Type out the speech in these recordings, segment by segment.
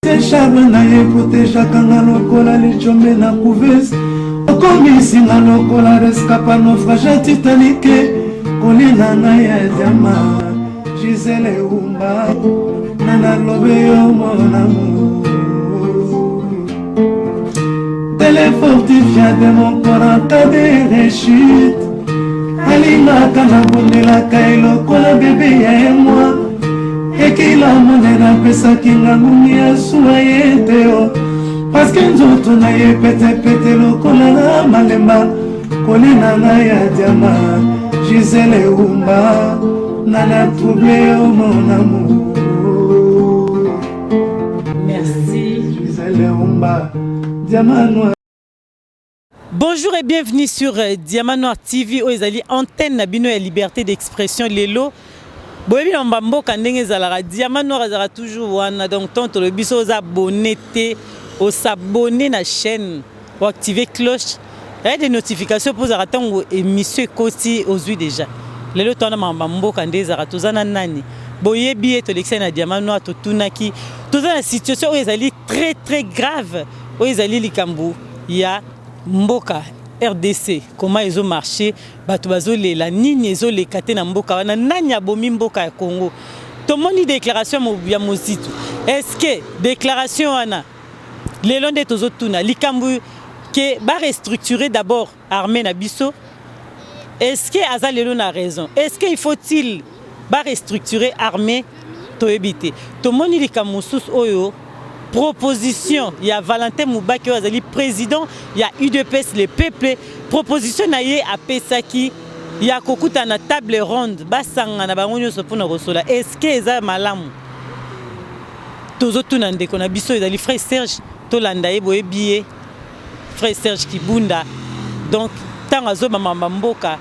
Charme na écouté chacun lokola les chomé na couveuse. Okomi singa lokola rescapa naufrage Titanic. Kolina na ya diama Gisele Umba Nana lobe yo mon amour. Téléfortifia de mon corps en cas de rechute. Alima kana bondela kailo kola bébé et moi. Et qu'il a monnaie na pesa kinga ngumi ya suaye teo. Parce que nzoto na ye pete lokola na malemba. Kolina na ya diama Gisele Umba Nana troublé oh mon amour. Merci Gisele Umba Diamant Noir. Bonjour et bienvenue sur Diamant Noir TV où ezali antenne na bino ya liberté d'expression lelo. Boyebi na mboka ndenge ezalaka Diamant Noir ezala toujours wana donc tonto le biso aux abonnés aux s'abonner na chaîne ou activer cloche. Il y a des notifications pour attendre émission Kosi aujourd'hui déjà. Lelo tona mboka ndenge ezala tozana nani. Boyebi et Alexis na Diamant Noir to tunaki. Tozana la situation où ezali très grave où ezali likambu ya mboka RDC comment ils ont marché bato bazole la nini ezo le kate na mboka wana nani abomi mboka ya Congo tomoni déclaration ya Mozitu est-ce que déclaration wana lelo nde tozotuna likambu ke ba restructurer d'abord armée na biso est-ce que aza lelo na raison est-ce que il faut-il ba restructurer armée toyebite tomoni likambu mosusu oyo proposition, il y a Valentin Moubaki qui est président, il y a UDPS, le peuple, proposition naie à Pesaki, il y a Kokuta na table ronde, basanga na bangonyo sopona rosola. Est-ce que eza malamu? Tozo tunande kona biso ezali frère Serge Tolanda eboye biye, frère Serge Kibunda. Donc tant azo mama mboka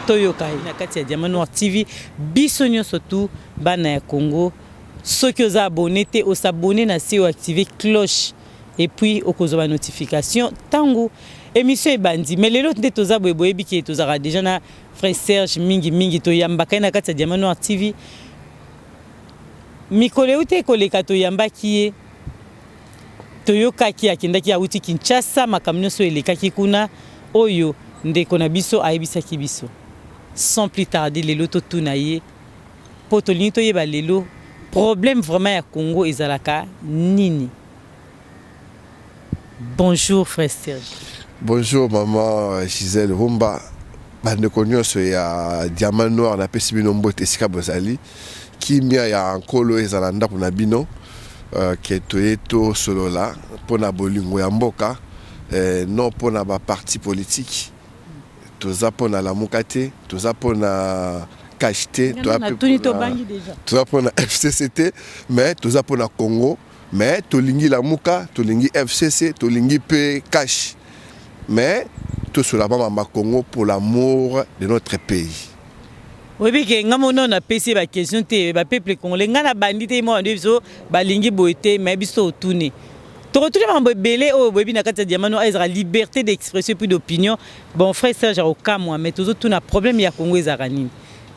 toyoka na kati ya Diamant Noir TV, biso nyonso tu bana ya Congo. Ceux qui ont abonné, au s'abonner, na activer cloche et puis au cause de la notification. Tango émission est bandit. Mais les autres de tous aboyés qui est tous déjà na frère Serge mingi to yamba kana kata Diamant Noir TV. Mikole ute kole kato yamba qui est Toyoka qui a kinda qui a uti Kinshasa makamnyo so eleka kuna oyo ndeko na biso aibisa kibiso. Sans plus tarder les loto tunaye potolini to yeba lelo. Problème vraiment à Congo et Zalaka nini. Bonjour frère Serge. Bonjour maman Gisele Umba. Bande konyo so ya Diamant Noir na pesi bino mbote sika bozali. Kimia ya ankolo ezalanda kuna bino ke toyeto solo la pona bolingo ya mboka non pona ba parti politique. Toza pona la mukate, toza pona cacheté, tu as pour la FCCT, mais tu as pour la Congo, mais tu lingi la Mouka, tu lingi FCC, tu lingi P cash, mais tout cela va à Congo pour l'amour de notre pays. Oui, mais que nous avons une question de peuple congolais, nous avons bandité moi on ba lingi boité, mais biso tourné. Tu retrouves un belé au webi na kata Diamant Noir la liberté d'expression puis d'opinion. Bon frère Serge au cas moi, mais tout un problème ya Congo ezarani.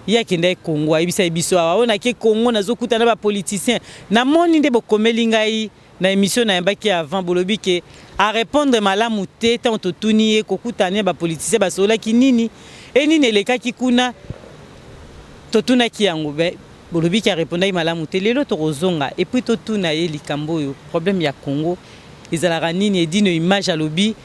Ya kende Congo ibisa biso aona ke Congo nazokuta na ba politiciens na moni nde bokomeli ngai na émission na yambaki avant bolobi ke a répondre malamu te tant totuni kokuta ne ba politiciens basola ki nini e nini elekaki kuna totuna ki yango be bolobi ki a répondre malamu te lelo to rozonga et puis totuna ye likambo yo problème ya Congo ezalaka nini edino image alobi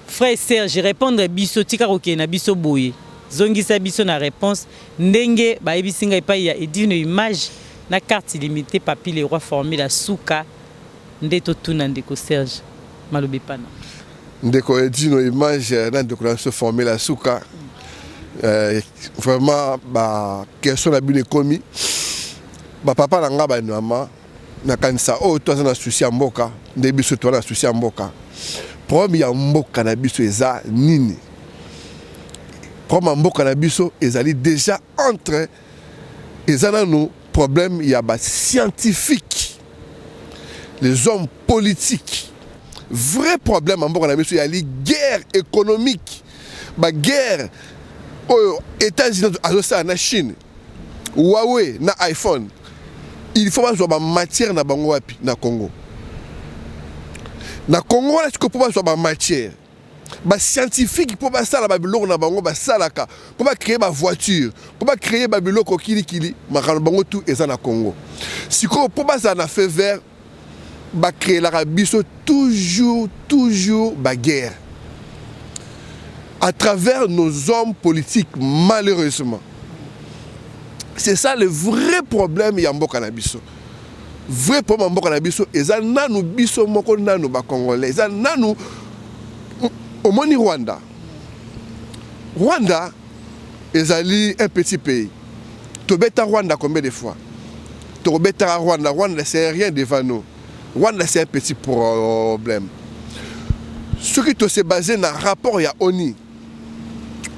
frère Serge répondre biso tika roke na biso boye zongisa biso na réponse ndenge ba ebisinga epai ya edino image na carte illimitée papi les rois formé la souka ndeto tuna ndeko Serge malobi pana ndeko edino image na ndeko na se former la souka vraiment ba question na bine komi ba papa na nga ba mama na kanisa o to na souci ya mboka nde biso to na souci ya mboka problème ya mboka na biso eza nini. Comme mboka na biso ezali déjà entre ezana nos problèmes il y a ba scientifique les hommes politiques vrai problème mboka na biso il y a les guerre économique ba guerre aux États-Unis à la Chine Huawei na iPhone il faut pas jouer matière na bango wapi na Congo Na Congo wana siko pour ba matière. Ba scientifique pour ba sala ba biloko na bango ba salaka pour ba créer ba voiture pour ba créer ba biloko kili makano bango tout eza na Congo. Siko pour ba za na feu vert ba créer la biso toujours ba guerre à travers nos hommes politiques malheureusement. C'est ça le vrai problème ya mboka na biso. Vrai problème mboka na biso eza nanu biso moko nanu ba congolais eza nanu au moni Rwanda. Rwanda ezali un petit pays. Tobeta Rwanda combien de fois? Tobeta Rwanda, Rwanda c'est rien devant nous. Rwanda c'est un petit problème. Ce qui se basé dans le rapport à ONU.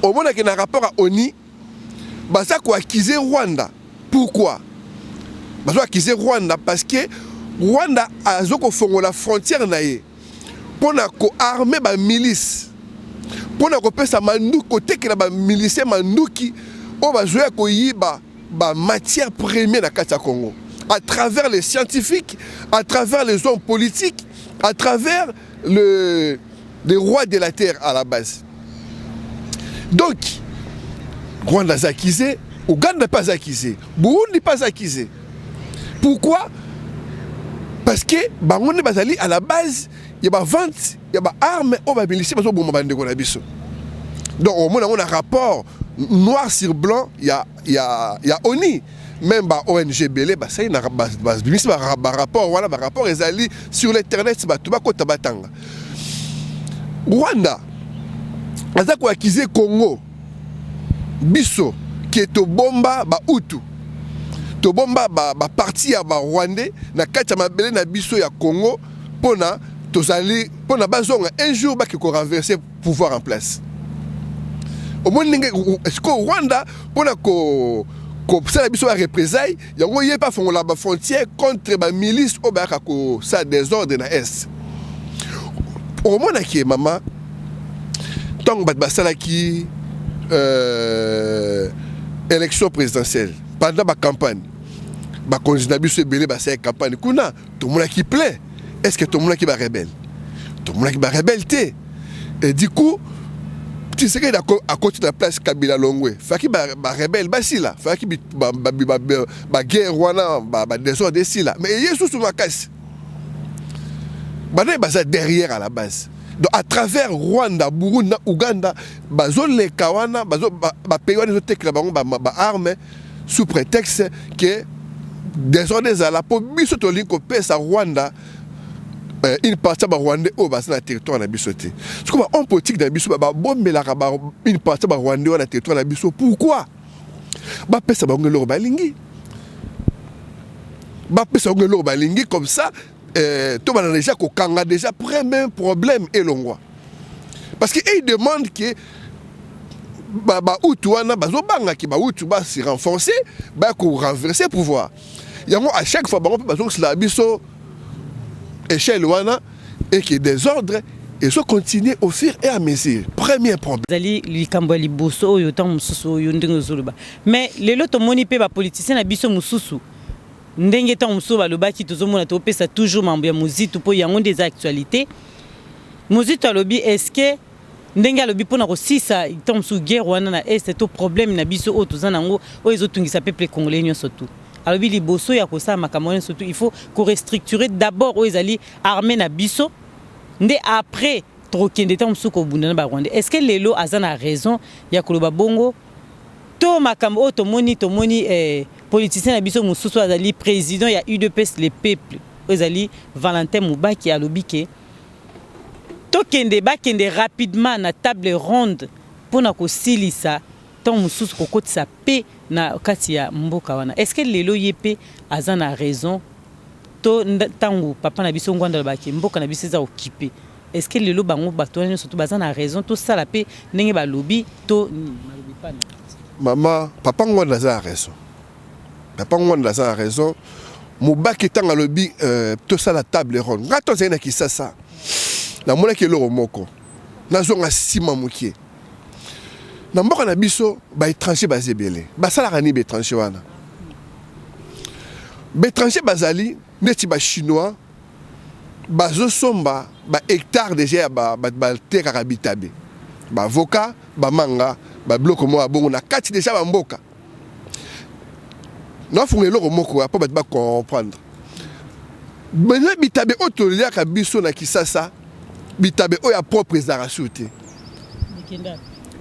Au moment qu'il y a un rapport à ONU, ça quoi accuser Rwanda. Pourquoi? Ça accuser Rwanda parce que Rwanda a la frontière naie. Pour armer la milice. Pour faire ça mandou côté que la milice mandou qui on va jouer la matière première dans le Congo. À travers les scientifiques, à travers les hommes politiques, à travers les rois de la terre à la base. Donc, Rwanda est accusé, Ouganda n'est pas accusé, Burundi n'est pas accusé. Pourquoi? Parce que Bangonde Bazali à la base, il y a des ventes, il y a des armes, il y a des miliciens, il y a des miliciens. Donc, au moins, on a un rapport noir sur blanc, il y a ONU. Même les ONG Belé, ça y a un rapport, voilà, un rapport sur l'internet, tout le monde. Rwanda, aza ko accuser Congo, biso, qui est au bomba, Hutu. To bomba parti ya Rwandais, na kati ya mabele na biso ya Congo, pona tozali, pona bazonga un jour ba ki ko renverser pouvoir en place. Au moins est-ce que Rwanda pona ko ça la biso ya représailles, yango yé pas fond la frontière contre ba milice o ba ko ça désordre na est. Au moins qui maman tant bat basala qui élection présidentielle pendant la campagne ba candidat biso belé ba sa campagne kuna tout le monde qui plaît est-ce que tout le monde qui va rebelle tout le monde qui va rebelle et du coup tu sais que à côté de la place Kabila Longwe faki ba rebelle ba si là faki ba guerre wana ba désordre si là mais yesu sous ma casse ba derrière à la base. Donc à travers Rwanda, Burundi, Ouganda, les kawana, pays ba armes sous prétexte que désordre à la police tolinko pesa Rwanda une partie de Rwanda au bassin territoire na bisoté. Ce qu'on en politique dans biso ba bombe la une partie de Rwanda na territoire na biso. Pourquoi? Ba pesa ba ngelo balingi. Ba pesa ngelo balingi comme ça. Tout le monde déjà qu'on déjà premier problème et l'ongwa parce que ils demandent que Hutu wana bazobanga ki Hutu ba se renforcer ba ko renverser pouvoir yango à chaque fois bango bazong la biso échelle wana et qui désordre et ça continue au fur et à mesure. Premier problème. Zali likambo liboso oyo tan mususu oyo ndenge zoluba mais lelo to moni pe ba politicien na biso mususu ndenge ta muso balobaki tozomona to pesa toujours mambo ya muzito po yango des actualités muzito alobi est-ce que ndenge alobi pona ko sisa ta muso guerre wana na est to problème na biso o tozana ngo o ezotungisa peuple congolais nyonso tout alobi liboso ya ko sa makamone surtout il faut ko restructurer d'abord o ezali armée na biso nde après trokende ta muso ko bundana ba Rwanda est-ce que lelo azana raison ya koloba bongo to makambo to moni politicien na biso mususu azali président ya UDPS les peuples azali Valentin Mubaki alobi ke to kende ba kende rapidement na table ronde pona ko silisa ton mususu ko kotisa pe na kati ya mboka wana est-ce que lelo yepe azana raison to tangu papa na biso ngwanda ba ke mboka na biso za occupé est-ce que lelo bango batone surtout bazana raison to sala pe ndenge ba lobi to malobi pana maman papa ngwanda za raison. Papa Ngwanda a raison. Mubaki tanga lobi tout ça la table ronde. Ngato zena ki ça. Na mona ke loro moko. Na zonga sima mukie. Na mboka na biso ba étranger bazebele. Ba sala rani be étranger wana. Be étranger bazali neti ba chinois. bazo somba ba hectare déjà ba terre à Bitabe ba avocat ba manga ba bloc mo abongo na kati déjà ba mboka na funga eloko moko apa ba comprendre maintenant Bitabe otolia ka biso na Kisasa Bitabe o ya propre ezara souté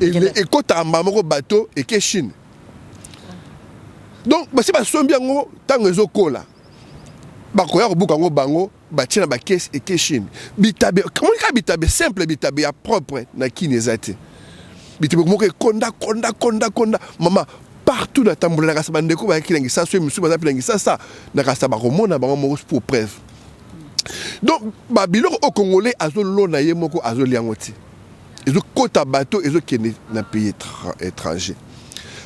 et kota moko bateau et ke Chine donc ba se ba sombi yango tango ezokola ba koya ko buka ngo bango ba tina ba caisse et ke Chine Bitabe comment ka Bitabe simple Bitabe ya propre na kinezate Bitabe moko konda mama partout na tambola ka sabande ko ba kilengi sa so musu ba pilengi sa na ka sabako mona bango moko pour preuve donc ba biloko au Congolais azolo na ye moko azoli yangoti ezo kota bateau ezo kene na pays étranger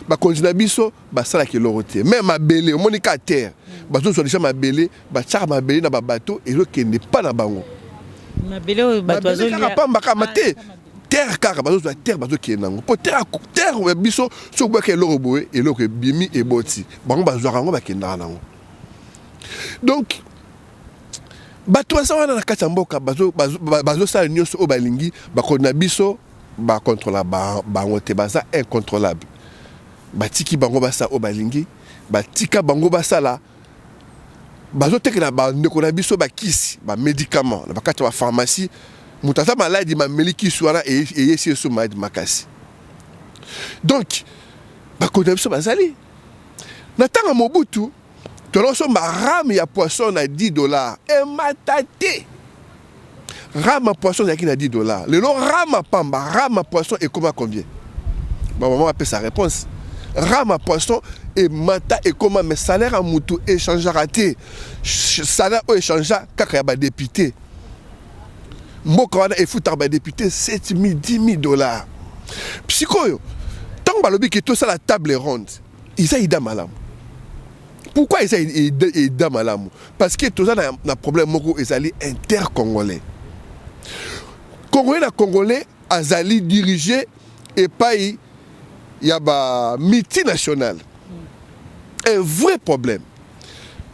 ba continue biso ba sala ke lorote même mabele o monika terre ba zo déjà mabele ba tchaka mabele na ba bateau ezo kene pas na bango mabele bateau azoli ka pamba ka mate terre kaka ba zo terre ba zo kene nango po terre biso so ba ke loroboe et loko bimi et boti bango ba zo rango ba kene nango donc bato asa wana na kati ya mboka bazosala nyonso oyo balingi bakona biso bakontrola bango te baza incontrôlable batiki bango basala oyo balingi batika bango basala bazotekela bandeko na biso bakisi bamédicament na bakati ya bapharmacie moto aza maladi mameli kisi wana eyesi yeso maladi makasi donc bakona biso bazali na ntango Mobutu toloso ma rame ya poisson à $10 et matate rame à poisson à $10 le long rame à pamba rame à poisson et comment combien ma maman appelle sa réponse rame à poisson et mata et comment mais salaire à moutou échange raté salaire au échange kaka ba député mboka wana e futa ba député $7,000 $10,000 psycho tant balobi que tout ça la table ronde ils a ida malam. Pourquoi ils sont malamu? Parce que tout ça a un problème inter-congolais. Congolais, azali dirigé et pas il y a un multinational. Un vrai problème.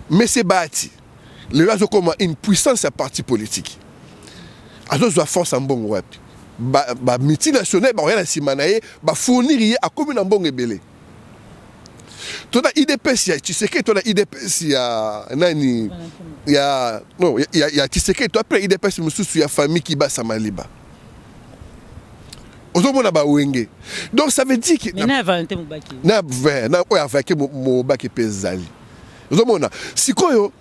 Mais c'est bâti. Les gens ont une puissance à parti politique. Alors, ils ont force en bon web. Multinational, rien à simanaye, fournir à commune en bon ebele. Tona IDPS tu sais que tona IDPS ya nani ya non ya tu sais que toi après IDPS mususu ya famille qui basa maliba ozomona ba wenge donc ça veut dire que na Valentin Mubaki na oya Valentin Mubaki pezali ozomona sikoyo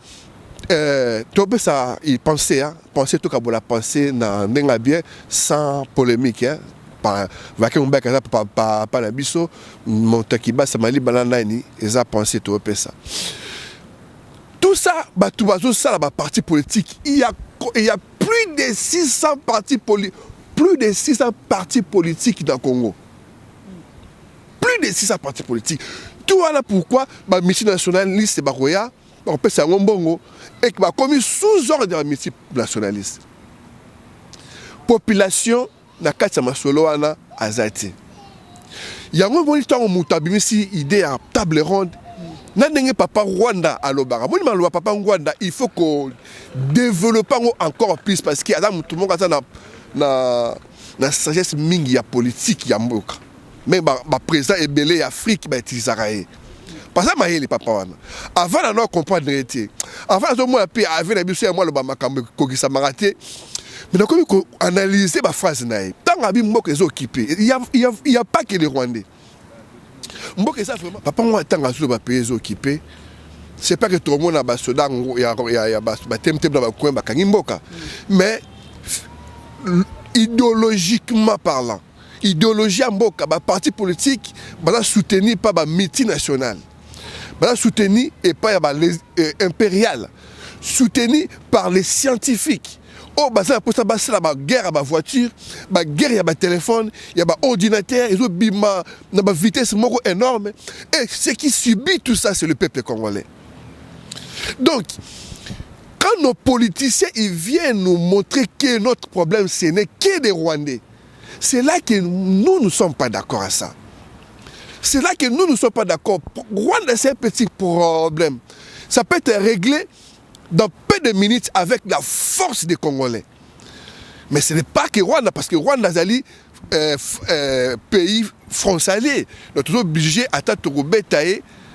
tobe ça il pensait tout kabola penser na ndenga bien sans polémique Valentin Mubaki pas la biso montakiba samali banani eza pensé tout ça tout ça tout bazo ça la parti politique il y a plus de 600 partis politiques dans le Congo plus de 600 partis politiques tout voilà pourquoi multinationaliste baroya on peut ça ngombongo et qui va commis sous ordre de multinationaliste population na kati ya masolo wana azati yango moni tango mutu abimisi idée ya table ronde na ndenge papa Rwanda alobaka moni maloba papa Rwanda il faut que développer encore plus parce que aza mutu moko aza na sagesse mingi ya politique ya mboka mais ba président ebele ya Afrique ba utilisaka ye parce que mayele papa wana avant na no comprendre été avant zo moi pe avec na biso ya moi loba makambo kokisa marate. Mais donc, on analyse ma phrase. Tant que Mboka est occupé, il n'y a pas que les Rwandais. Mboka est vraiment. Papa, moi, tant que le pays est occupé, c'est pas que tout le monde a basoda, il y a temte dans le coin, Mboka. Mais idéologiquement parlant, idéologie à Mboka, le parti politique, soutenu par la multinationale, soutenu et pas les impériales, soutenu par les scientifiques. Oh, ça pour ça, c'est la guerre à ma voiture, la guerre à ma téléphone, il y a un ordinateur, ils ont une vitesse énorme. Et ce qui subit tout ça, c'est le peuple congolais. Donc, quand nos politiciens ils viennent nous montrer que notre problème, ce n'est que des Rwandais, c'est là que nous ne sommes pas d'accord à ça. C'est là que nous ne sommes pas d'accord. Rwanda, c'est un petit problème. Ça peut être réglé dans peu de minutes avec la force des Congolais. Mais ce n'est pas que Rwanda, parce que Rwanda est pays frontalier. Nous sommes obligés à t'attendre,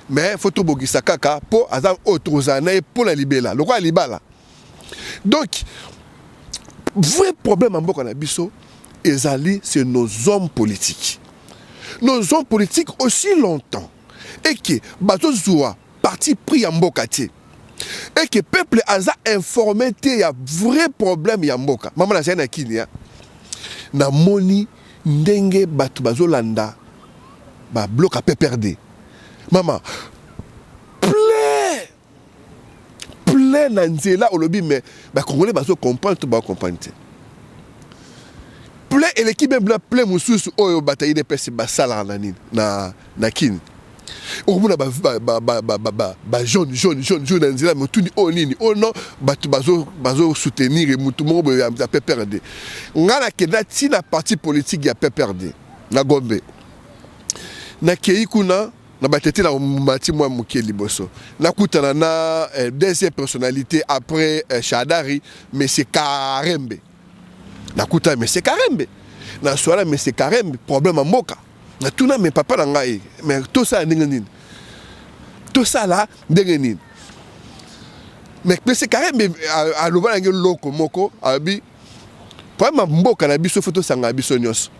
mais il faut que nous kaka pour pour la libérer. Le roi libérer. Donc, vrai problème en Boka Bisso, c'est nos hommes politiques. Nos hommes politiques aussi longtemps. Et que Bazozoua, parti pris en Bokati. Et que le peuple a informé qu'il y a vrai problème en Boka. Maman la jeune Kini, na moni ndenge batu bazolanda ba bloc à PPRD. Maman, plein nanzela olobi mais ba Congolais bazo comprendre tout ba comprendre. Plein et l'équipe même plein mususu oyo bataille de pesi basala na Kini. Au moins jaune nanzela mais tout oh nini oh non batu bazo soutenir et mutu mo ya PPRD. Ngana keda ti na parti politique ya PPRD na Gombe. Na Keikuna na batete na mati mwa muke liboso. Na kutana na deuxième personnalité après Shadari mais c'est Karembe. Na kutana mais c'est Karembe. Na soala mais c'est Karembe problème en Moka. Na tuna mais papa na ngai mais tout ça ndenge tout ça là ndenge nini. Mais c'est Karembe a loba ngelo loko moko abi problème Mboka na biso photo sanga biso nyos.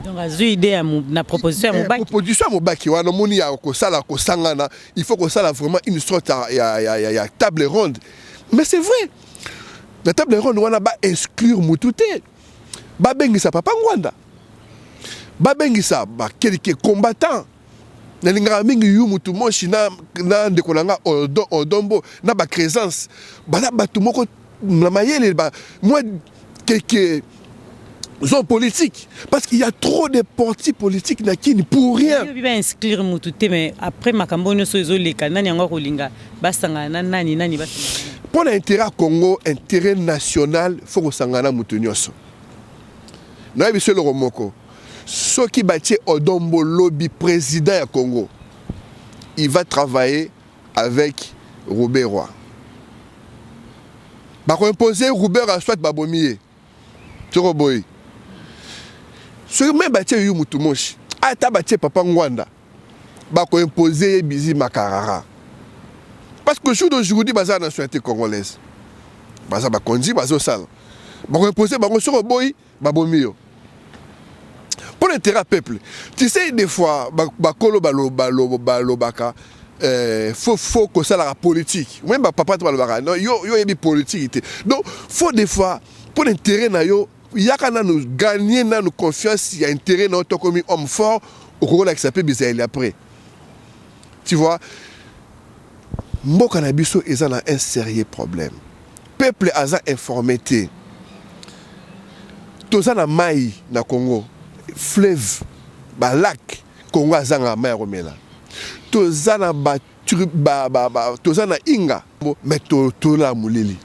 Donc, j'ai une idée na proposition à Mobaki. Proposition à Mobaki, on a moni ya ko sala ko sangana, il faut qu'on sala vraiment une sorte ya table ronde. Mais c'est vrai. La table ronde on a ba exclure mutute. Ba bengisa papa Ngwanda. Ba bengisa ba quelques combattants. Na linga mingi yu mutu moshi na ndekolanga odombo na ba présence. Ba la batu moko na mayele ba moi quelques hommes politiques, parce qu'il y a trop de partis politiques qui pour rien. Je vais inscrire mais après ma campagne sur les canaux, pour l'intérêt Congo, intérêt national, il faut que sangana mutunyoso. Na biso le romoko. Ce qui bâtit Odombo lobby président du Congo, il va travailler avec Robert Roy. Ba ko imposer Robert à soit Babomie. Toroboy. Ce même bâti yu mutumoshi ata bâti papa Ngwanda ba ko imposer bizi makarara parce que jour d'aujourd'hui baza nationalité congolaise baza ba konzi bazo sala ba ko imposer ba ko sur boy ba bomio pour l'intérêt peuple. Tu sais des fois ba kolo balobaka faut que ça la politique même ba papa balobaka non yo yebi politique donc faut des fois pour l'intérêt na yo il y a nous gagner nous confiance, il y a intérêt dans notre comme homme fort au Congo qui s'appelle Bisaïli après. Tu vois, Mboka na biso est un sérieux problème. Peuple a informé. Toza na mai na Congo, fleuve, ba lac, Congo azanga mai romela. Toza na toza na inga, mais to la mulili.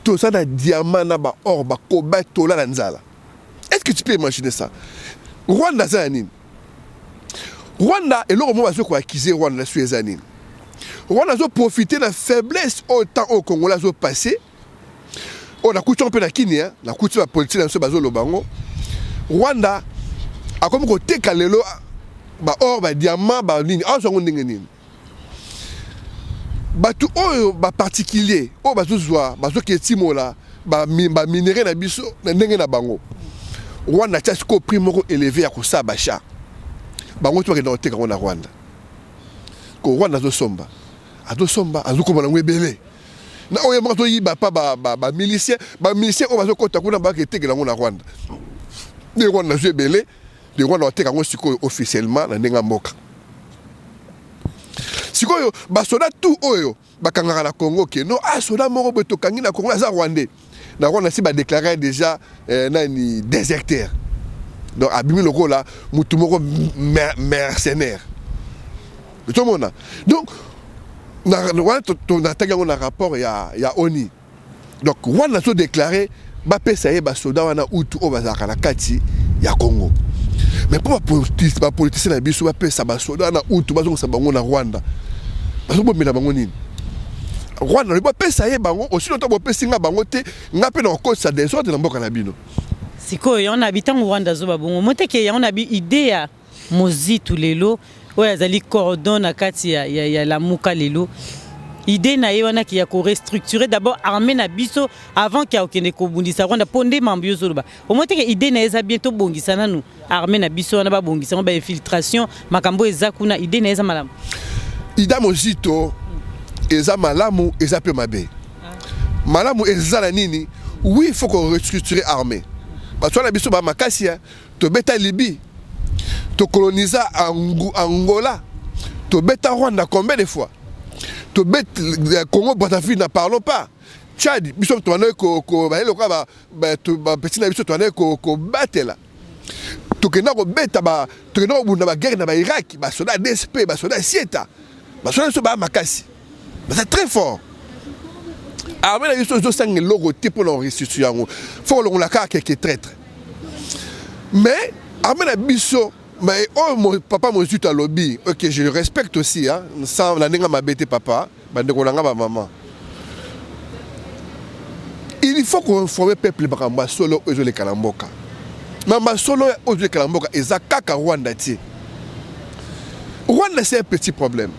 Tout ça, diamant, or, koba, tola, nzala. Est-ce que tu peux imaginer ça? Rwanda, Zanin. Rwanda, et l'homme va se acquiser Rwanda sur les années. Rwanda a profité de la faiblesse autant au Congo, là, passé. On a coupé un peu la Kini, la coupé la politique dans ce bateau, le bango. Rwanda a comme côté Kalelo, or, diamant, ligne, en seconde ligne. Batu oyo ba particulier o bazo zwa bazo ketimo la ba minéré na biso na ndenge na bango Rwanda tcha ko prix moko élevé ya ko sabacha bango to ke na oteka na Rwanda ko Rwanda zo somba azo ko bana ngwebele na oyo moko to yiba pa ba milicien o bazo kota kuna ba ke teke na Rwanda ni Rwanda zo ebele de Rwanda oteka ngo siko officiellement na ndenga mboka. Sikoyo basoda tout oyo bakangaka na Congo ke no soda moko beto kangi na Congo za Rwandais na Rwanda si ba déclarer déjà nani déserteur donc abimi loko la mutu moko mercenaire tout le monde donc na Rwanda tanga na rapport ya ONU donc Rwanda so déclarer ba pesa ye basoda wana utu o bazaka na kati ya Congo mais pour ba politicien na biso ba pesa basoda na utu bazo sa bango na Rwanda. Rwanda le pesa ye bango aussi longtemps bo pesinga bango te ngape na ko sa désordre na mboka na bino. Sikoyo on habitant Rwanda zo babongo moteke ya on a idée ya mozitu lelo oyo azali cordon na kati ya la muka lelo. Idée na ye wana ki ya ko restructurer d'abord armée na biso avant ki akende ko bundisa Rwanda ponde mambio zo ba. O moteke idée na eza bientôt bongisa nanu armée na biso wana ba bongisa ba infiltration makambo eza kuna idée na eza malamu. Ida mozito eza malamu eza pe mabe. Malamu eza la nini? Oui, il faut qu'on restructure l'armée. Parce que la biso ba makasia to beta Libye. To colonisa Angola. To beta Rwanda combien de fois? To beta Congo Brazzaville n'en parlons pas. Tchad, biso to wana ko ba le kwa ba to ba petit na biso to wana ko battre là. To kena ko beta ba to kena ko bunda ba guerre na ba Irak, ba soldat DSP, ba soldat Sieta. Ba soldat so ba makasi. C'est très fort. Armée la biso zo sang logo type pour la restitution. Faut le la carte qui est traître. Mais armée la biso mais oh mon papa mon zut à lobby. OK, je le respecte aussi hein. Sans la ninga ma bête papa, ba de kolanga ba maman. Il faut qu'on forme peuple bakamba solo ozole kalamboka. Mama solo ozole kalamboka ezakaka Rwanda ti. Rwanda c'est un petit problème.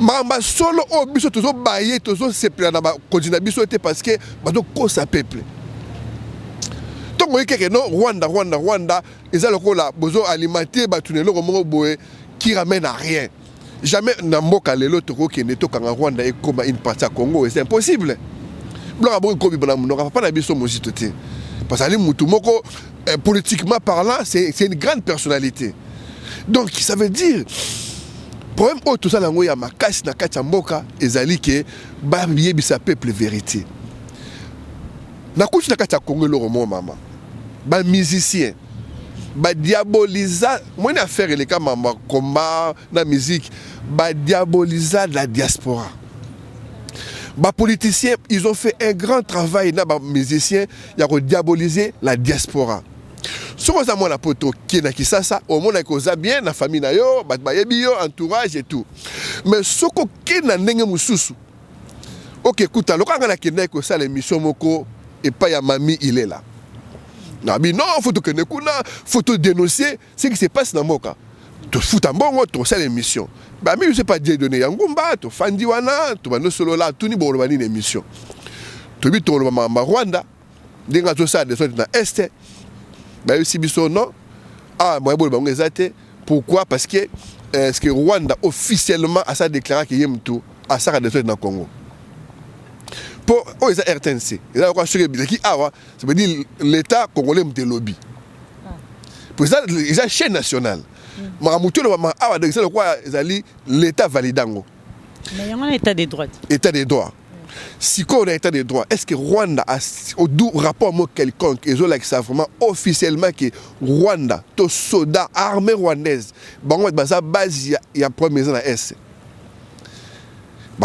Mama solo o biso tozo baye tozo sepla na ba kodina biso te parce que bazo kosa peuple. Donc on que non Rwanda eza lokola bozo alimenter ba tunelo ko boye qui ramène à rien. Jamais na mboka lelo toko ke neto kanga Rwanda et comme une partie à Congo, c'est impossible. Blanc bon ko bibona munoka papa na biso mozito te. Parce que mutu moko politiquement parlant, c'est une grande personnalité. Donc ça veut dire problème au tout ça lango ya makasi na kati ya mboka ezali ke ba yebisa peuple vérité. Na kuchi na kati ya Congo lo mo mama. Ba musicien ba diaboliser moi na faire les kamama combat na musique ba diaboliser la diaspora. Ba politiciens ils ont fait un grand travail na ba musiciens ya ko diaboliser la diaspora. Si on a la poto qui na kisasa au monde ko bien na famille na yo ba yebi yo entourage et tout. Mais soko ki na ndenge mususu. OK, écoute, le quand on a kena ko ça l'émission moko et pas ya mami il est là. Non, faut que faut te dénoncer ce qui se passe dans Moka. Tu fous en bon, tu sais l'émission. Bah, mais je sais pas Dieu donner Yangumba, tu fais Diwana, tu vas nous solo là, tu n'y vas une émission. Tu vis ton Rwanda, des gars tout ça, des autres dans l'Est. Bah, si biso non, ah, moi, bon, pourquoi? Parce que est-ce que Rwanda officiellement a ça déclaré qu'il y a tout à ça des autres dans le Congo. Pour les RTNC, ça veut dire l'État congolais est lobby. Pour ça, ils ont une chaîne nationale. L'État validango. Mais il y a un État des droits. État des droits. Si on a état des droits, est-ce que Rwanda a un rapport avec quelconque, ils ont vraiment officiellement que Rwanda, tous soldats, armée rwandaise, il y a base, il y a premier maison à Est.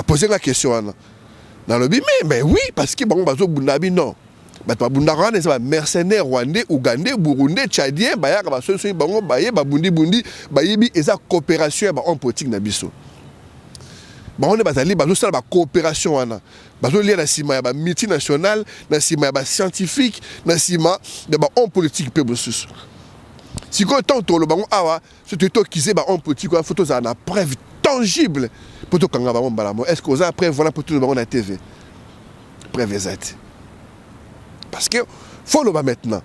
Poser la question. Dans le bimé, mais oui, parce que bon, bazo bundabi non. Bah bundara c'est mercenaires rwandais, ougandais, burundais, tchadiens, bah ya ba so bango baye ba bundi ba yebi eza coopération ba en politique na biso. Bah on est bazali bazo sala ba coopération wana. Bazo lié na sima ya ba multinational, na sima ya ba scientifique, na sima de ba en politique pe bosusu. Si quand tant le bango awa, c'est toi qui sait ba en politique la photo ça na preuve tangible. Est-ce que vous avez preuve voilà pour tout le monde à la TV? Preuve exacte. Parce que faut le maintenant.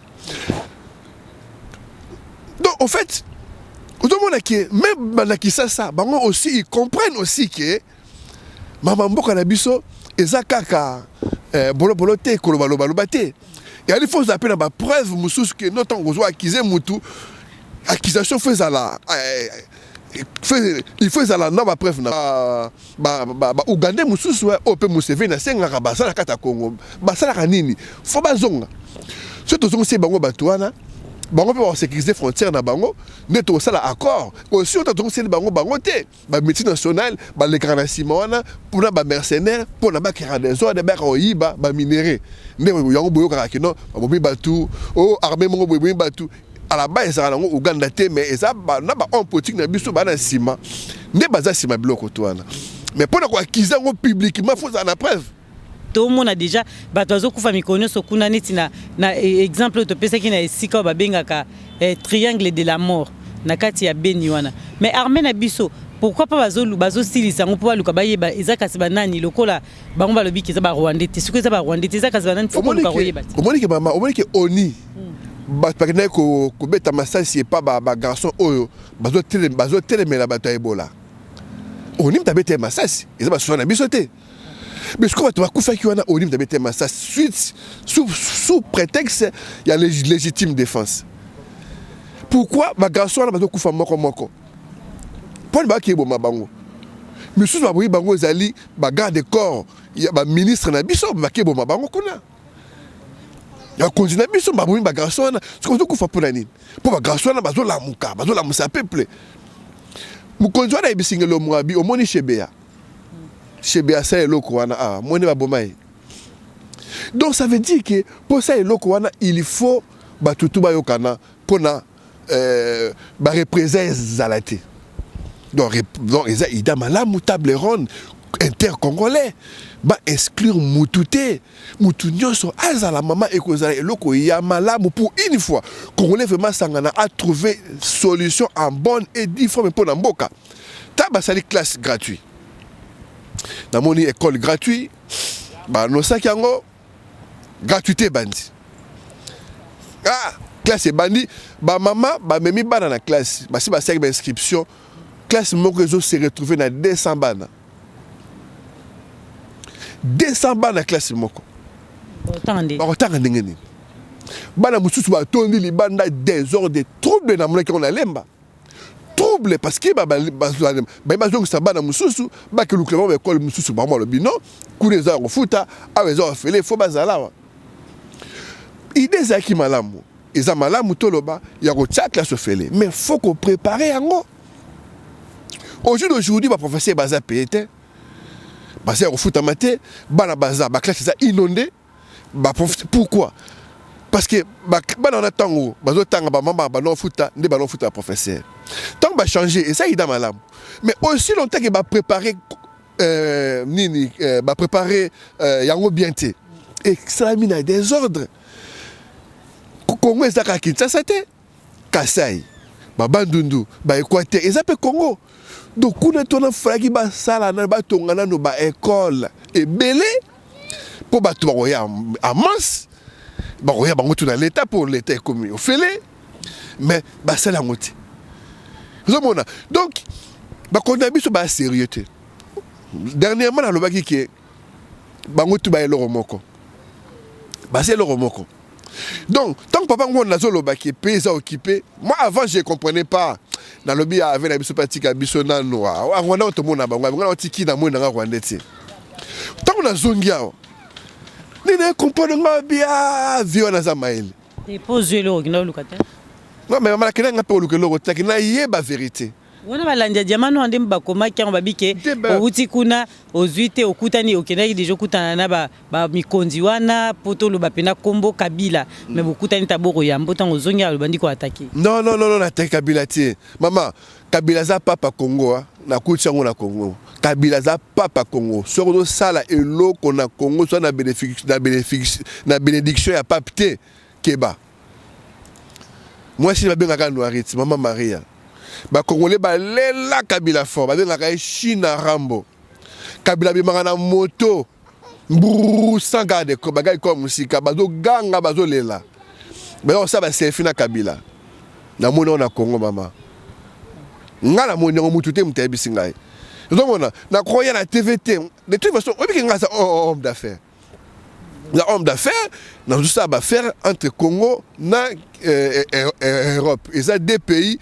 Donc en fait, tout le monde qui même qui ça, aussi ils comprennent aussi que maman mboka na biso ezakaka bolo te koloba te. Et il faut appeler la preuve mususu que notre on accuser mutu accusation fait à la il faut la naba preuve na Ougandais mususu ope Museveni na senga ka basala kata Congo basala kanini faut bazonga surtout zongo se bango batwana bango pe sécuriser frontière na bango neto sala accord aussi autant zongo se bango te ba multinational ba le grand simona pour na ba mercenaires pour na ba kera des ordres ba oyiba ba minéré nde yango boyo ka kino ba bobi batu o armée mongo boyi batu à la base ça lango Ouganda te mais ça na ba en politique na biso ba na sima ne baza sima biloko to wana mais pour acquérir publiquement faut ça la preuve. Tout le monde a déjà batazo kufa mikonyo so kuna neti na exemple to pesa ki na esika babengaka triangle de la mort na kati ya Beni wana. Mais armée na biso pourquoi pas bazo silisa ngo po baluka bayeba ezaka banani lokola bango balobi ki za ba Rwanda te siko za ba Rwanda te ezaka banani faut ko koyeba. Omoni ke mama omoni ke oni ba pakena ko beta masasi pas ba garçon oyo bazo telemela bato Ebola. Oni mtabete masasi ezaba sona biso te. Mais ce qu'on va te faire qu'il y a au niveau de ça suite sous prétexte il y a légitime défense. Pourquoi ma garçon a besoin de faire moko pour ne pas qu'il y ait bon bango. Mais sous ma bango zali ba garde corps il y a ba ministre na biso ba qu'il y ait bon bango kuna. Il y a continue biso ba ba garçon ce qu'on doit faire pour nani. Pour ba garçon na bazo la muka bazo la musa peuple. Mu konzo na ibisingelo mwabi omoni chebea. Chez Béassa et Lokouana, donc ça veut dire que pour ça et Lokouana, il faut batutu bayokana pour na représailles zalate. Donc il y a malamu table ronde inter-congolais ba exclure mutute mutunyo so azala mama ekozala eloko ya malamu pour une fois congolais vraiment sangana a trouvé solution en bonne et due forme pour mboka. Taba sali classe gratuite. Dans mon école gratuite, bah nos sacs yango gratuité bandi. Ah, classe bandi, bah maman, bah memi ba dans la classe, bah si bah c'est inscription, classe mon réseau s'est retrouvé dans 200 bana. 200 bana classe moko. Autant ngeni. Bana mususu ba tondi li banda désordre, trouble na mon qui on a lemba. Trouble parce que ça bana mususu ba ke luklement école mususu ba mo le bino ku les heures futa awezo fele fo bazala idée za ki malamu eza malamu toloba ya ko tcha classe fele mais faut qu'on prépare yango aujourd'hui ba professeur baza payé baza ko futa maté bana baza ba classe za inondé ba pourquoi parce que bana na tango bazo tanga ba mama ba no futa nde ba no futa professeur. Tant que va changer, et ça il a malade. Mais aussi longtemps qu'il va préparer, yango bien té. Et ça mis dans des ordres. Congo est à Kinshasa, Kasai, Bandundu, Équateur, et ça peut Congo. Donc on a tourné fragi ba sala na ba tongana no ba école et belé pour ba to en masse. Ba roya ba ngotu dans l'état pour l'état comme au félé. Mais ba sala ngoti. Donc, on a mis ce bas sérieux. Dernièrement, on a dit que Bangotu ba eloro moko. C'est eloro moko. Donc, tant que papa on a zolo ba qui pays occupé, moi avant je comprenais pas. Dans le lobby avec la bisopatique à bisona noa. On a tout le monde na bango, on a tiki na mo na Rwanda ti. Tant on a zongia. Ni ne comprendre bien vieux na zamaïl. Et pose le na lukata. Non, mais je ne sais pas si c'est la vérité. On a landia diamano ande mbakoma ki babike outi kuna ozuite okutani okendaki deja okutana na ba mikonzi wana poto lo bapena kombo Kabila mais bokutani taboko ya mbota ozonga lo bandi ko attaquer. Non, attaque Kabila ti. Maman, Kabila za papa Congo na kutia ngona Congo. Kabila za papa Congo. Soro sala eloko na Congo so na bénédiction ya papete keba. Moi, si je suis noirite, maman Maria, les Congolais sont Kabila fort, ils sont China Rambo. Kabila est moto, sans garder, comme musique, bazo ganga, bazo lela. Mais on sait que c'est fini Kabila. Na mona na Congo maman. Ngala mona on mutute mtebi singai. Donc na croyant na TVT, de toute façon, on dit que c'est un homme d'affaires. La homme d'affaires, dans tout ça, va faire entre Congo et Europe. Et ça, deux pays,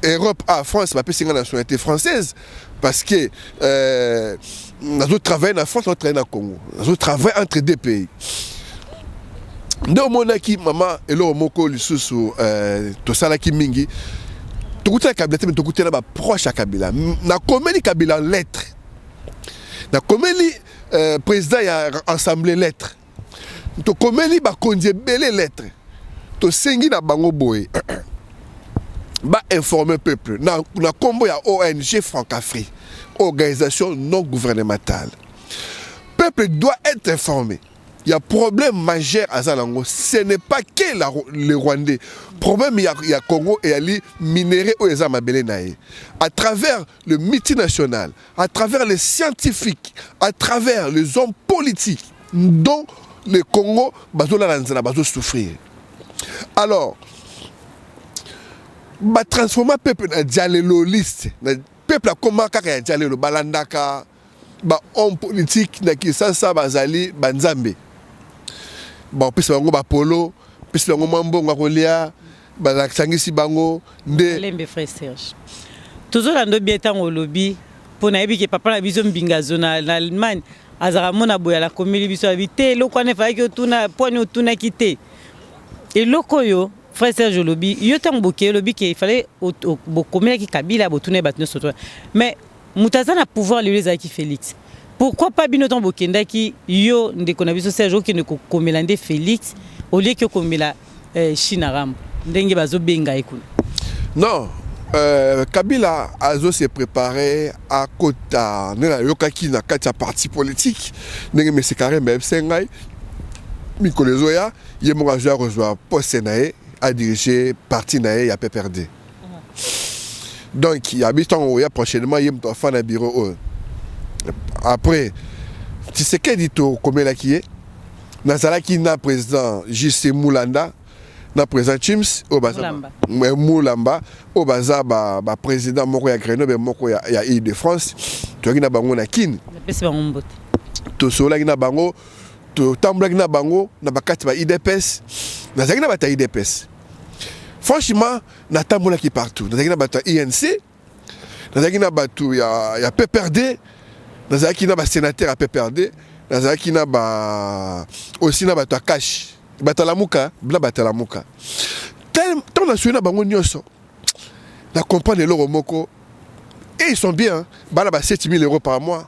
Europe à France, ma c'est une nationalité française. Parce que nous travaillons en France, nous travaillons au Congo. Nous travaillons entre deux pays. Dans mon aki, maman, et là, moko lisusu, to sala ki mingi, to kuta Kabila, mais to kuta na ba proche à Kabila. Na komeli Kabila lettre. Na komeli président a assemblé lettre. To komeli ba konje belé lettre. To sengi na bango boy. va informer peuple na combo ya ONG Franc-Afrique, organisation non gouvernementale. Peuple doit être informé. Il y a un problème majeur à Zalango. Ce n'est pas que les Rwandais. Le problème, il y a Congo et les minéraux aux Amabelenaï. À travers le multinational, à travers les scientifiques, à travers les hommes politiques, dont le Congo va souffrir. Alors, va transformer le peuple en dialéloliste. Le peuple a commencé à dialer le balandaka, homme politique, qui ça bazali, banzambe. Bon, puis bango ba polo, puis bango mambo ngakolia, ba sangisi bango nde Lembe frère Serge. Toujours dans bien temps au lobby pour na yebi ke papa na biso mbinga zona na Allemagne azara mona boya la komili biso habité loko ne fa ki tuna poni tuna kité. Et loko yo frère Serge lobby yo tant boké lobby ke il fallait bokomela ki Kabila botuna batno soto. Mais mutazana pouvoir les aki Félix. Pourquoi pas binoton bokenda qui yo ndeko na biso Serge qui ne komelande Félix au lieu que komela Chinaram ndenge bazo benga ekuna. Non, Kabila azo se préparé à kota na yokaki na kati ya parti politique ndenge monsieur Karim Sengai Mikolezo ya yemo a rejoindre poste nae à diriger parti nae ya PPRD. Donc il habite en ya prochainement yem to fa na bureau. Après, tu sais qu'est dit au Komela qui est Nazalaki na président JC Moulanda, na président Chims, au Baza Moulamba, au Baza président Moko ya Grenoble, Moko ya Île-de-France, tu as bango na kin. To sola na bango, to tambla na bango, na bakati ba IDPS, Nazalaki na bata IDPS. Franchement, na tambola qui partout, Nazalaki na bata INC, Nazalaki na batu ya PPRD. Dans un sénateur à PPRD, dans un aussi na bato cash, batalamuka, bla batalamuka. Tant na suena bango nyoso. Na comprendre l'euro moko et ils sont bien, bala ba 7 000 € par mois.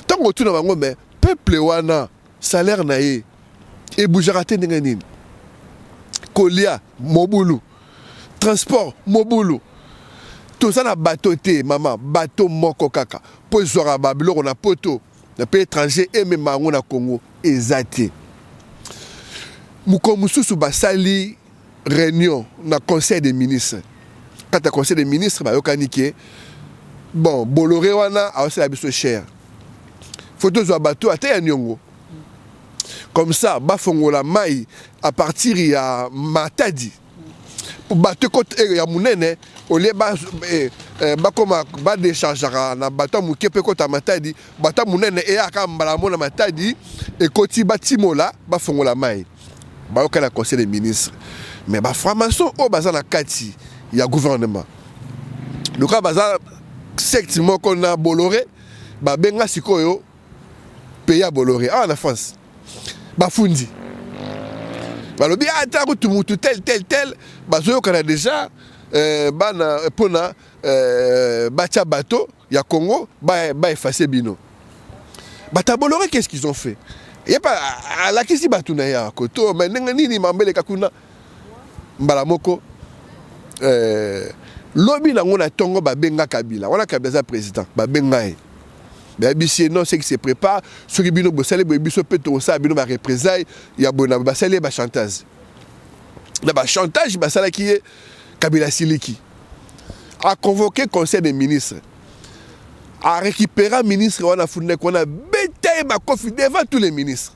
Tant que tout na bango mais peuple wana salaire na ye et bougerate ndengenine. Kolia mobulu. Transport mobulu. Tout ça na bateau te maman, bateau moko kaka. Pour zora babilo on a poto, na pays étranger et même mango na Congo ezate. Mukomususu basali réunion na conseil des ministres. Quand le conseil des ministres ba yokanike bon, Bolloré wana a aussi la biso cher. Photo zo bateau ate ya nyongo. Comme ça, ba fongola mai à partir ya Matadi. Pour bateau côté ya munene au lieu ba déchargera na bateau muke pe kota Matadi, bateau munene e aka mbala mona Matadi et koti batimola ba fongola mai. Ba yoka na conseil des ministres. Mais ba franc-maçon o baza na kati ya gouvernement. Le cas baza secte moko na Bolloré, ba benga sikoyo pays à Bolloré en France. Ba fundi. Ba lobi ata ko tumutu tel bazo yoka déjà bana pona batia bateau ya Congo ba effacer bino. Bata Bolloré qu'est-ce qu'ils ont fait? Il y a pas à la kisi batuna ya koto mais nini mambele kakuna mbala moko lobi na ngona tongo ba benga Kabila wana Kabila za président ba benga e ba bisi non c'est qui se prépare sur bino bosale biso peto sa bino ba représailles ya bona ba sale ba chantage na ba chantage ba sala qui est Kabila Siliki a convoqué conseil des ministres a récupéré ministre wana funne ko na betaille ba kofi devant tous les ministres.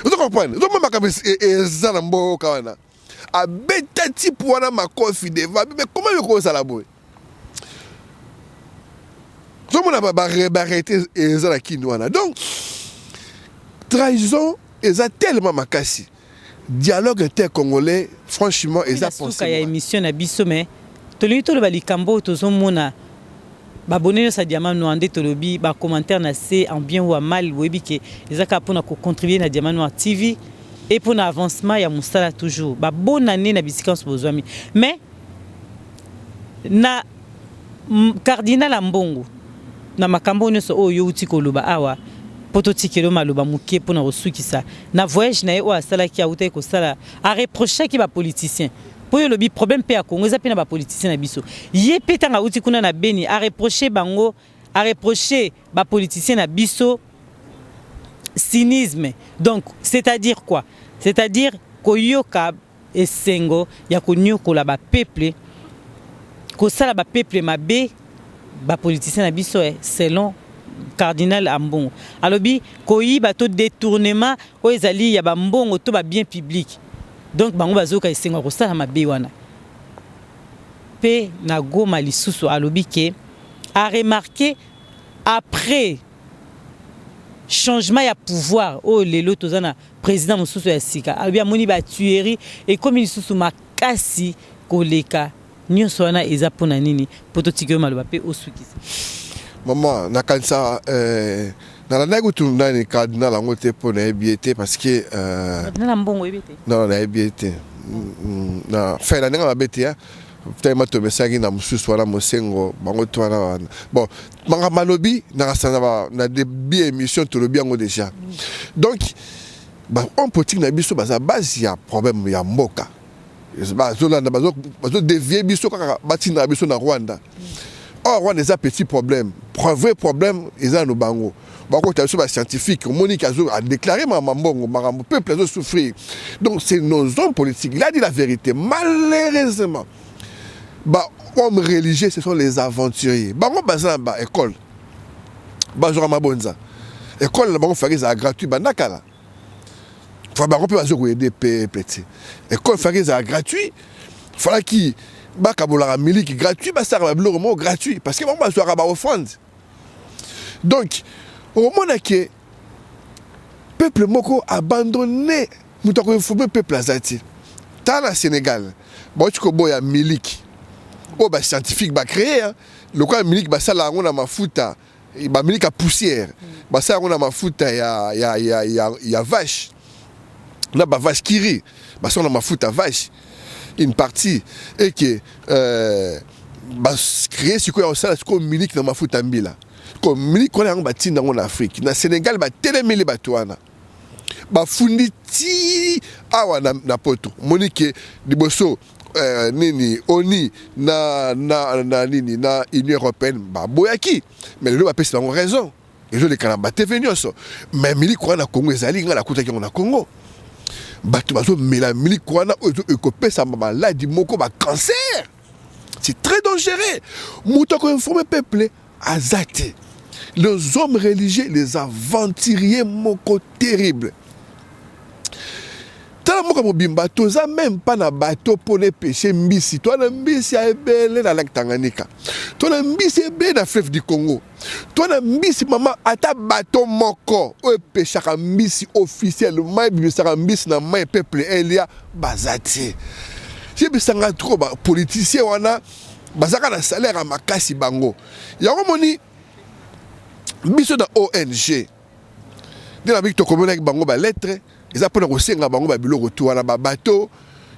Vous comprenez? Donc ma Kabila zalambo kawana a beta type wana ma kofi devant mais comment le ko sala boy? Tout le monde a arrêté ezala kinwana. Donc trahison eza tellement makasi. Dialogue intercongolais franchement eza possible. Il y a émission na biso mais tolini tolo ba likambo tozomona ba boneno sa diamant no ande tolobi ba commentaire na c'est en bien ou en mal webi ke ezaka pona ko contribuer na Diamant Noir TV et pour l'avancement ya musala toujours ba bonne année na bisikance bozwami mais na cardinal Ambongo na makambo nyonso oyo uti koloba awa poto tikelo maloba muke pona osukisa na voyage na o asala ki auta ko sala a reprocher ki ba politicien po yo lobi problème pe ya Congo eza pe na ba politicien na biso ye petanga uti kuna na Beni a reprocher bango a reprocher ba politicien na biso cynisme. Donc c'est-à-dire quoi? C'est-à-dire koyoka esengo ya konyokola ba peuple ko sala ba peuple mabe ba politicien na biso selon Cardinal Ambongo alobi koyi bato détournement o ezali ya ba mbongo to ba bien public. Donc bango bazoka esengo ko sala mabe wana pe na Goma lisusu alobi ke a remarqué après changement ya pouvoir o lelo tozana président mususu ya sika alobi amoni ba tuerie et comme lisusu makasi koleka nyonso wana eza pona nini poto tikyo maloba pe osukisa maman nakanisa na la ku tunda ni cardinal ngo te pona ebiete parce que na mbongo ebete non na ebiete na fait la nga bete ya tellement to mesaki na mususu wana mosengo bango to wana bon manga malobi na sana na début émission to lobi ngo déjà donc ba on politique na biso baza base ya problème ya mboka bazo dévier biso kaka batina biso na Rwanda. Or Rwanda est un petit problème. Vrai problème ils ont no bango. Bako ta biso ba scientifique Monique Azo a déclaré mamambongo marambo peuple a souffrir. Donc c'est nos hommes politiques. Il a dit la vérité malheureusement. Bah hommes religieux ce sont les aventuriers. Bango baza ba école. Bajora mabonza. École bango fari za gratuit banakala. Bango peut bazo aider petit. École fari za gratuit. Fallait qui bakabola miliki gratuit ça va bleu gratuit parce que bon ba soira ba offrande. Donc au moment que peuple moko abandonné mutako informer peuple azati. Dans le Sénégal, bon tu ko boya miliki. Oh ba scientifique ba créer le quoi miliki ba sala ngona mafuta ba miliki a poussière. Ba sala ngona mafuta ya vache. Là ba vache kiri, ba sala mafuta vache. Une partie et que créer ce qu'on a comme milique dans ma foot ambila comme milique qu'on a en bâti dans en Afrique na Sénégal ba télémélé batuana ba funditi awa na poto monique liboso nini oni na nini na Union européenne ba boyaki mais le ba pèse dans raison et je les canaba te venu ça mais milique qu'on a Congo ezali nga la kuta ki on a Congo bato bazo mela milique kwana ekopé sa maladie moko ba cancer. C'est très dangereux. Mouto ko informer peuple azate. Les hommes religieux, les aventuriers moko terrible. Tala moko mobimba toza même pas na bateau pour les pêcher mbisi. Toi na mbisi a ebele na lac Tanganyika. Toi na mbisi ebele na fleuve du Congo. Toi na mbisi maman ata bateau moko o pêcher ka mbisi officiellement mbisi ka mbisi na mai peuple elia bazati. Si bisanga trop ba politicien wana bazaka na salaire à makasi bango. Ya moni biso da ONG. De la victoire commune avec bango ba lettre. Ils apprennent aussi nga bango ba biloko to wana ba bateau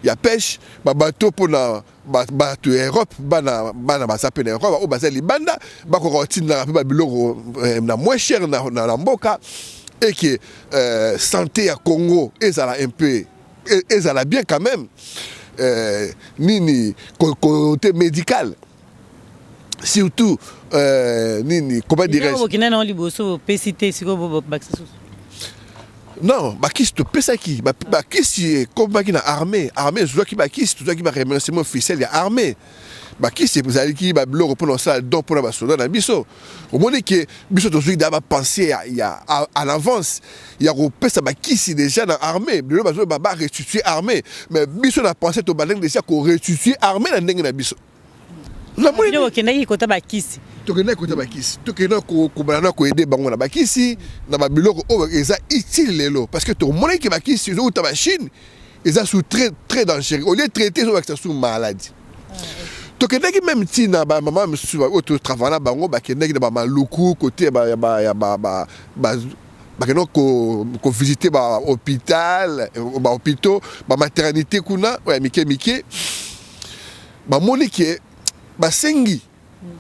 ya pêche ba bateau pour na bateau Europe bana ba sape na Europe o bazali banda ba ko rotina ba biloko na moins cher na mboka et que santé à Congo ezala un peu ezala bien quand même nini côté médical surtout nini comment dirais-je non, bakis to pesa ki bakis comme bakina armée zo ki bakis to ki ba remerciement officiel ya armée bakis vous allez qui ba bloko pour ça donc pour ba soldat na biso au moment que biso to d'aba penser à l'avance il y a pesa bakis déjà dans armée le bazo ba restituer armée mais biso na penser to baleng déjà ko restituer armée na ndenge na biso la moi yo kenaki kota bakisi tokena kota bakisi tokena ko bana ko aider bango na bakisi na ba biloko o eza utile lelo parce que to mona ki bakisi zo ta machine eza sous très dangereux au lieu de traiter zo bakisa sous maladie tokena ki même ti na ba maman monsieur auto travailler bango ba kenaki na ba maluku côté ba keno ko visiter ba hôpital ba hôpitaux ba maternité kuna ouais mike ba monique basengi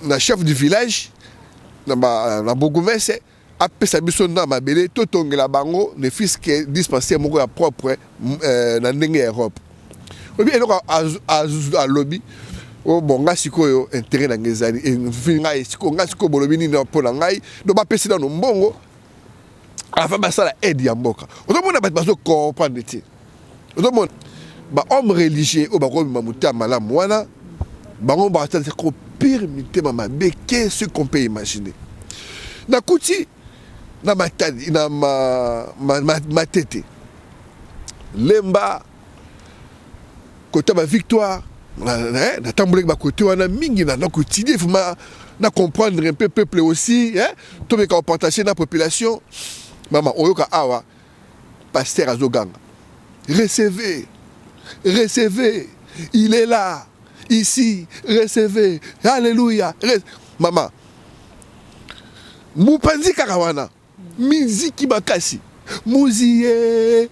na chef du village na bourgmestre apesa biso na mabele to tongela bango ne fils que dispensaire moko ya propre na ndenge ya Europe obi eloko a lobby o bonga sikoyo intérêt na ngezali ngai siko nga siko bolobi ni na pona ngai do ba pesi na no mbongo afa basala aide ya mboka ozomona bazo comprendre ti ozomona ba homme religieux o ba ko mamuta malamu wana bango ba tata ko permettre mama beke ce qu'on peut imaginer na kuti na matadi na ma tete lemba côté ba victoire na tamboulé ba côté wana mingi na quotidien vraiment na comprendre un peu peuple aussi hein to me ka partager na population maman oyoka awa pasteur azoganga recevez il est là ici recevez alléluia maman mupanzi karawana miziki bakasi muzie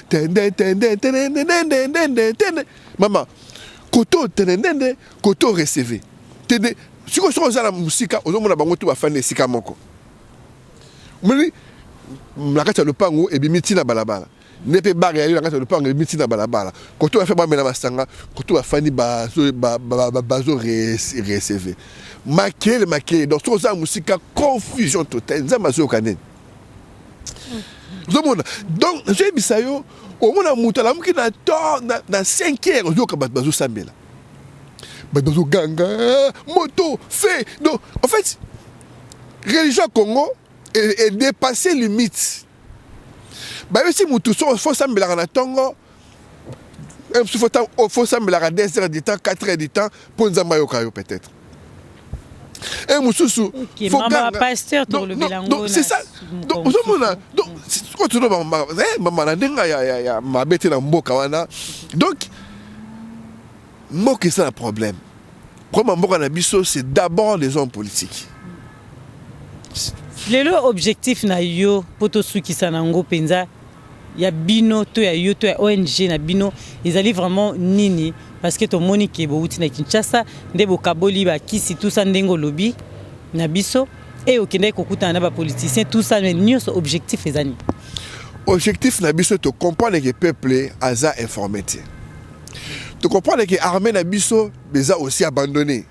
tende maman koto tende koto recevez tende siko so za la musika ozomona bango to bafane sika moko muli mlakata lupango ebimiti na balabala nepe bari ali nakata lupango ebimiti na balabala koto afa ba mena basanga koto bafani bazo recevez makele donc so za musika confusion totale nzamba zo kanene zomona donc j'ai bisayo au mona mutala muki na to na 5h zo ka bazo sambela bazo ganga moto fait donc en fait religion Congo est dépassé limite ba si mutu so faut sambela na tongo faut sambela 10 heures du temps 4 heures du temps pour nzamba yo kayo peut-être et mususu faut ganga pasteur to le bilango c'est ça donc ozomona donc quand tu dois maman na ndenga ya mabete na mboka wana donc mboka c'est un problème mboka na biso c'est d'abord les hommes politiques lelo objectif na yo poto sukisa nango penza ya bino to ya yo to ya ONG na bino ezali vraiment nini parce que to moni ke bouti na Kinshasa ndebo kaboli ba kisi tout ça ndengo lobby na biso et okende kokuta na ba politiciens tout ça mais nyonso objectif ezani objectif na biso to comprendre que peuple aza informé to comprendre que armée na biso beza aussi abandonné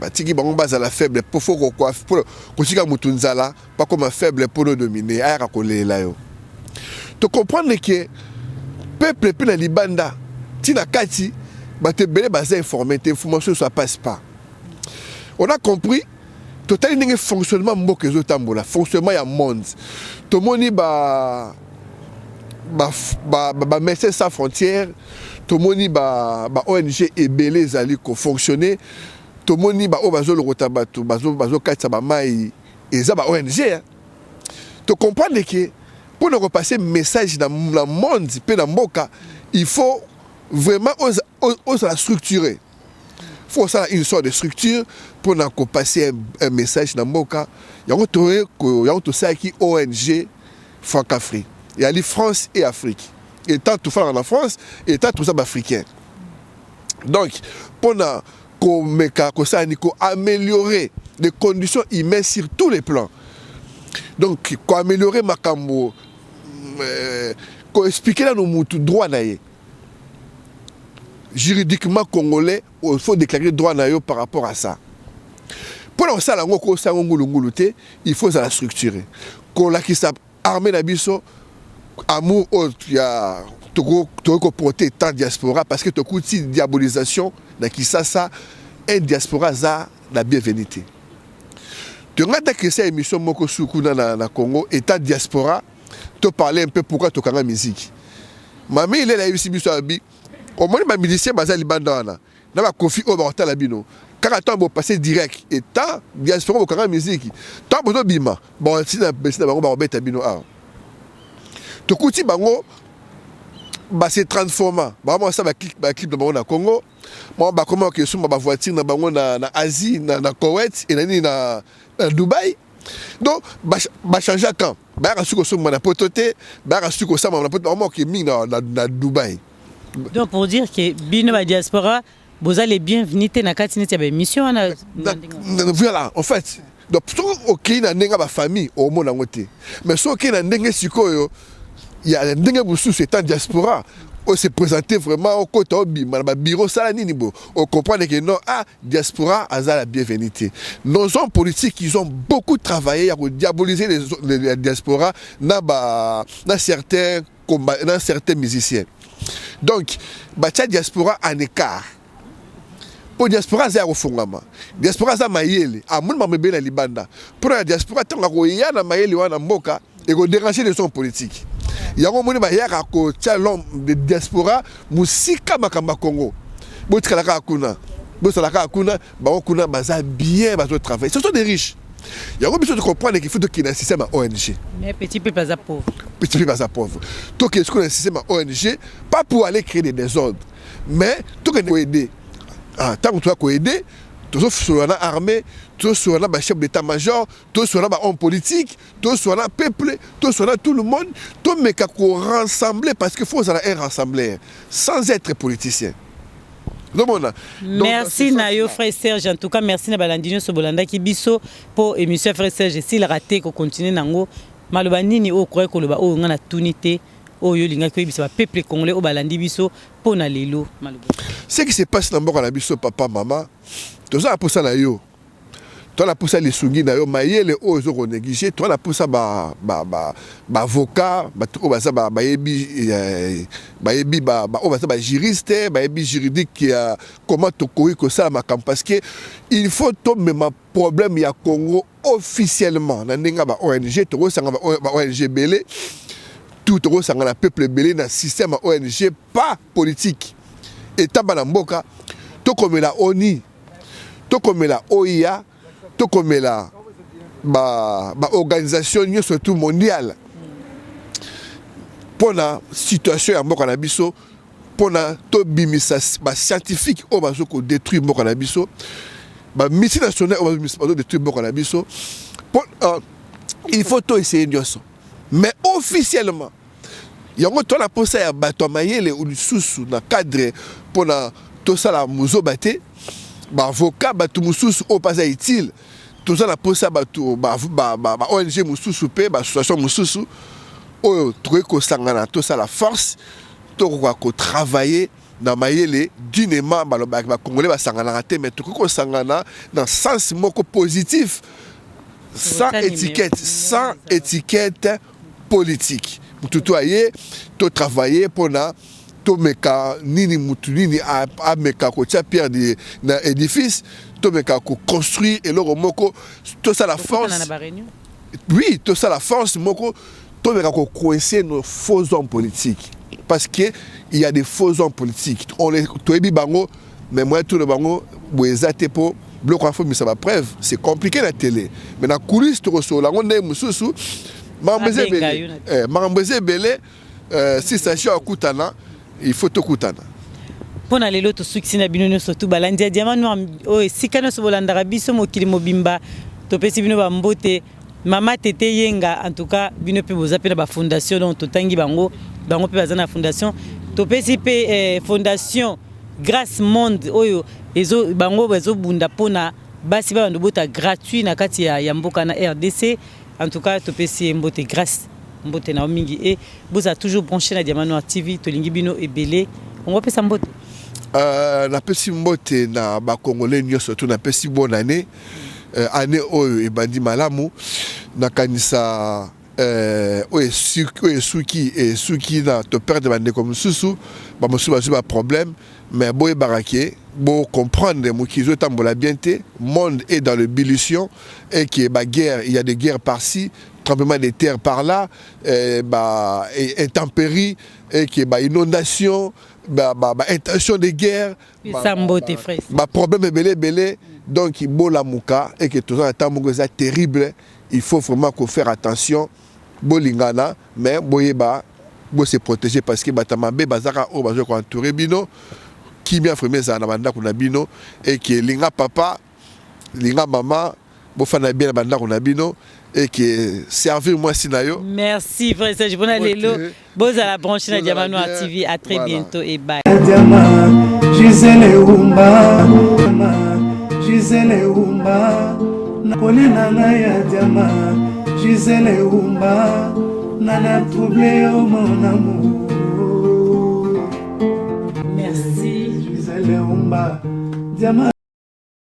batiki bango baza la faible pour faut quoi pour kotika mutunzala pas comme faible pour nous dominer aya kolela yo to comprendre que peuple pe na libanda tina kati bate belé baza informé information ça passe pas on a compris total ndenge fonctionnement mboka ezotambola fonctionnement ya monde to moni ba médecins sans frontières to moni ba ONG ebele zali ko fonctionner to moni ba obazo le rotabatu bazo katsa ba mai eza ba ONG to comprendre que pour nous repasser message dans le monde pe na mboka il faut vraiment oser la structurer. Il faut ça une sorte de structure pour nous passer un message dans mboka ya to ça qui ONG Franc-Afrique. Il y a les France et Afrique. Et tant tout faire en France et tant tout ça africain. Donc pour améliorer les conditions humaines sur tous les plans. Donc pour améliorer makambo expliquer là nos droit naie. Juridiquement congolais, il faut déclarer droit naie par rapport à ça. Pour ça il faut la structurer. Qu'on la qui armée na biso amour il y a to porter tant diaspora parce que to kuti diabolisation na Kisasa et diaspora za la bienvenue. Tu regardes que cette émission moko suku na Congo état diaspora te parler un peu pourquoi to kanga musique. Mami il est là ici biso abi au moins ma musicien baza libanda na ba confi au ba la bino. Quand attend bon passer direct état diaspora au kanga musique. Tant bozo bima. Bon si na bango ba beta bino a. To kuti bango ba se transforma. Ba moi ça ba clip de bango na Congo. Moi ba comment que suma ba voiture na bango na Asie na Koweït et na Dubaï. Donc ba changer quand ba ra suko suma na pototé ba ra suko sama na pototé moi qui mi na Dubaï. Donc pour dire que bino ba diaspora vous allez bienvenue na kati net ya ba mission na voilà en fait donc OK na ndenga ba famille au monde en côté mais so OK na ndenge sikoyo il y a ndenge busu c'est en diaspora on se présenter vraiment au côté au bureau ça nini bo on comprend que non diaspora a la bienvenue. Nos hommes politiques ils ont beaucoup travaillé à diaboliser les diaspora dans certains musiciens. Donc bacha diaspora en écart. Pour diaspora za ofungama. Diaspora za mayele amuna mamebe na libanda. Pour la diaspora tanga ko yana mayele wana mboka et ko déranger les hommes politiques. Yango moni ba yaka ko l'homme de diaspora musika makamba Congo. Botskalaka kuna. Botskalaka kuna ba kuna baza bien bazo travailler. Ce sont des riches. Yango biso de comprendre qu'il faut qu'il y ait un système ONG. Mais petit peu pas à pauvre. Petit peu pas à pauvre. Donc est-ce qu'on a un système ONG pas pour aller créer des désordres mais tout qu'on aider. Tant que tu as aider, tu sur la armée, tu sur la chef d'état-major, tu sur la homme politique, tu sur la peuple, tu sur tout le monde, tu mais qu'à rassembler parce qu'il faut être rassemblé sans être politicien. Merci Nayo frère Serge, en tout cas merci na balandino so bolanda ki biso pour émission frère Serge s'il raté ko continuer nango maloba nini o croire ko loba o ngana tunité o yo linga ko biso ba peuple congolais o balandi biso pour na lelo maloba. Ce qui se passe dans mboka na biso papa maman toza pour ça na yo. Toi la pour ça les sungi na yo mayele o zo ko négliger toi la pour ça ba avocat ba yebi o ba juriste ba yebi juridique qui a comment to koyi ko ça ma parce que il faut tomber ma problème ya Congo officiellement na ndinga ba ONG to sanga ba ONG belé tout to sanga na peuple belé na système ONG pas politique état ba na mboka to comme la ONU to comme la OIA tout comme la organisation surtout mondiale pour la situation à Mboka na biso pour la to bimisa ba scientifique au bazo ko détruire Mboka na biso ba mission nationale au bazo détruire Mboka na biso il faut tout essayer nyoso mais officiellement yango to la posa ya bato mayele ou susu na cadre pour la to sala muzo baté ba avocat ba tumususu au pas utile tout ça la posa ba to ba ONG mususu pe ba association mususu o truc ko sangana tout ça la force to ko travailler na mayele dinement ba congolais ba sangana te mais to ko sangana dans sens moko positif sans étiquette politique tout aye to travailler pour na to meka nini mutu nini a meka ko tia pierre de na édifice to meka ko construire et le moko to ça la force oui to ça la force moko to meka ko coincer nos faux hommes politiques parce que il y a des faux hommes politiques on les to ebi bango mais moi tout le bango boezate po bloc info mais ça va preuve c'est compliqué la télé mais na coulisses to so la ngonde mususu mambeze belé si ça chez akutana il faut tout kutana pona lelo to succès na bino surtout balandi diamant noir o sikana so bolanda biso mokili mobimba to pesi bino ba mbote mama tete yenga en tout cas bino pe boza pe na ba fondation donc to tangi bango pe bazana fondation to pesi pe fondation grâce monde oyo ezo bango bazo bunda pona basi ba ndobota gratuit na kati ya mboka na RDC en tout cas to pesi mbote grâce mbote na mingi et vous a toujours branché na Diamant Noir TV to lingi bino ebele on va pesa mbote na pesi mbote na ba congolais nyoso to na pesi bonne année année oyo ebandi malamu na kanisa suki na to perdre bande comme susu ba mosu ba problème mais boy baraké bo comprendre mokizo tambola bien te monde est dans le dilution et qui est ba guerre il y a des guerres par-ci tremblement de terre par là intempéries et qui est inondation intention de guerre problème belé donc bola muka et que tout ça est terrible il faut vraiment faire attention bolingana mais boyeba bo se protéger parce que batamabe bazaka o bazo ko entourer bino qui bien frère ça na banda kuna bino et que linga papa linga maman bo fana bien banda kuna bino et que servir moi sinayo. Merci frère Serge bona lelo boza la branche na Diamant Noir TV à très bientôt et bye. Gisèle Oumba pole nanga ya diama Gisèle Humba nana troublé au mon amour. Merci Gisèle Humba diama